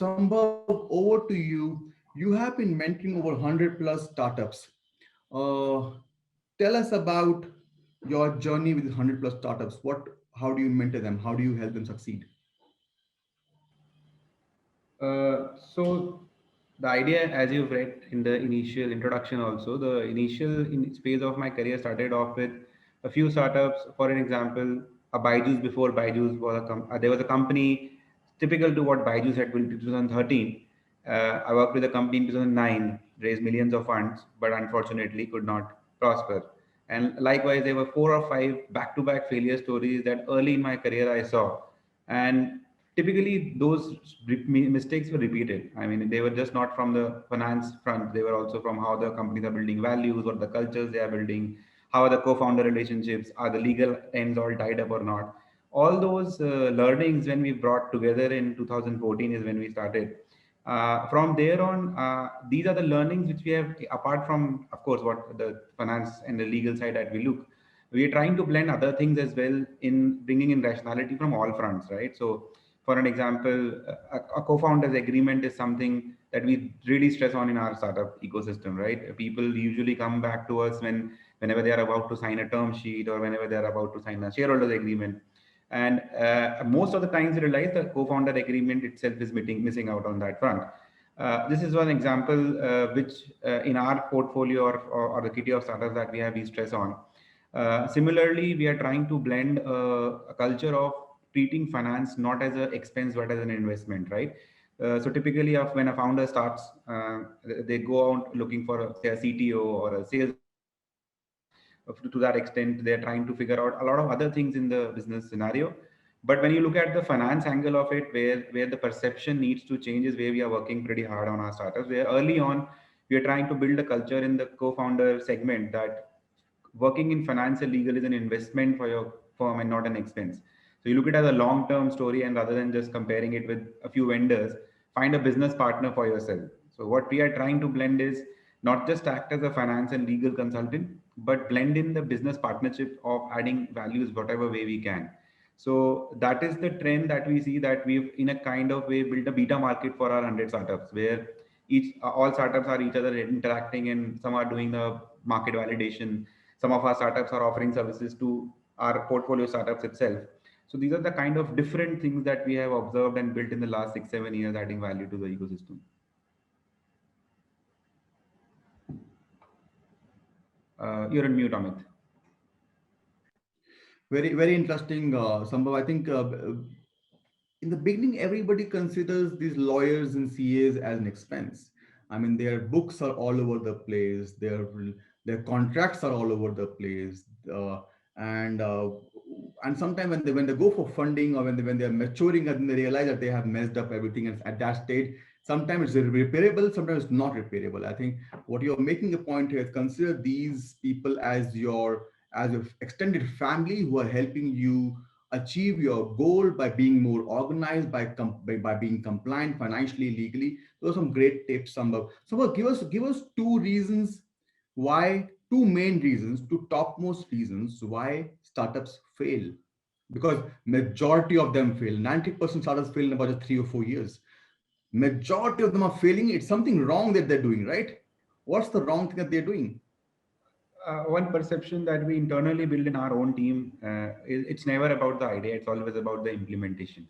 Sambhav, over to you. You have been mentoring over 100 plus startups. Uh, Tell us about your journey with 100 plus startups. How do you mentor them? How do you help them succeed? So the idea, as you've read in the initial introduction, also the initial phase of my career started off with a few startups. For an example, a Byju's before Byju's was there was a company typical to what Byju's had built in 2013. I worked with a company in 2009, raised millions of funds, but unfortunately could not prosper. And likewise, there were four or five back-to-back failure stories that early in my career I saw, and typically those mistakes were repeated. I mean, they were just not from the finance front, they were also from how the companies are building values, what the cultures they are building, how are the co-founder relationships, are the legal ends all tied up or not. All those learnings, when we brought together in 2014, is when we started. From there on, these are the learnings which we have, apart from, of course, what the finance and the legal side that we look. We are trying to blend other things as well in bringing in rationality from all fronts, right? So, for an example, a co-founders agreement is something that we really stress on in our startup ecosystem, right? People usually come back to us whenever they are about to sign a term sheet or whenever they are about to sign a shareholders agreement, and most of the times you realize the co-founder agreement itself is missing out on that front. This is one example which in our portfolio or the kitty of startups that we have, we stress on. Similarly, we are trying to blend a culture of treating finance not as an expense but as an investment, right? So typically, when a founder starts, they go out looking for, say, a CTO or a sales executive. To that extent, they're trying to figure out a lot of other things in the business scenario. But when you look at the finance angle of it, where the perception needs to change, is where we are working pretty hard on our startups. Where early on, we are trying to build a culture in the co-founder segment that working in finance and legal is an investment for your firm and not an expense. So you look at it as a long-term story, and rather than just comparing it with a few vendors, find a business partner for yourself. So what we are trying to blend is not just act as a finance and legal consultant, but blend in the business partnership of adding values whatever way we can. So that is the trend that we see, that we've in a kind of way built a beta market for our 100 startups, where each all startups are each other interacting, and some are doing the market validation. Some of our startups are offering services to our portfolio startups itself. So these are the kind of different things that we have observed and built in the last 6 7 years, adding value to the ecosystem. You're on mute, Amit. Very, very interesting, Sambhav. I think in the beginning, everybody considers these lawyers and CAs as an expense. I mean, their books are all over the place. Their contracts are all over the place. And and sometimes when they go for funding, or when they're maturing and they realize that they have messed up everything, and at that stage, sometimes it's repairable, sometimes it's not repairable. I think what you're making a point here is, consider these people as your extended family who are helping you achieve your goal by being more organized, by being compliant financially, legally. Those are some great tips, Sambhav. Sambhav, give us two main reasons, two topmost reasons why startups fail. Because majority of them fail. 90% startups fail in about just 3 or 4 years. Majority of them are failing. It's something wrong that they're doing, right? What's the wrong thing that they're doing? One perception that we internally build in our own team, it's never about the idea, it's always about the implementation,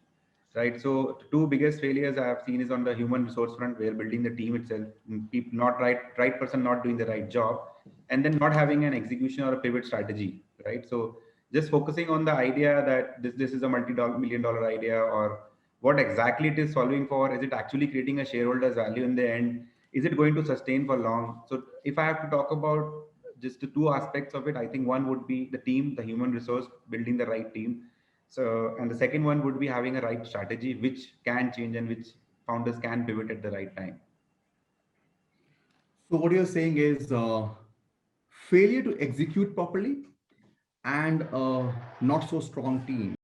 right? So two biggest failures I have seen is on the human resource front, where building the team itself, people not right person not doing the right job, and then not having an execution or a pivot strategy, right? So just focusing on the idea that this is a multi-million dollar idea, or what exactly it is solving for. Is it actually creating a shareholder's value in the end? Is it going to sustain for long? So if I have to talk about just the two aspects of it, I think one would be the team, the human resource, building the right team. So, and the second one would be having a right strategy, which can change and which founders can pivot at the right time. So what you're saying is failure to execute properly and a not so strong team.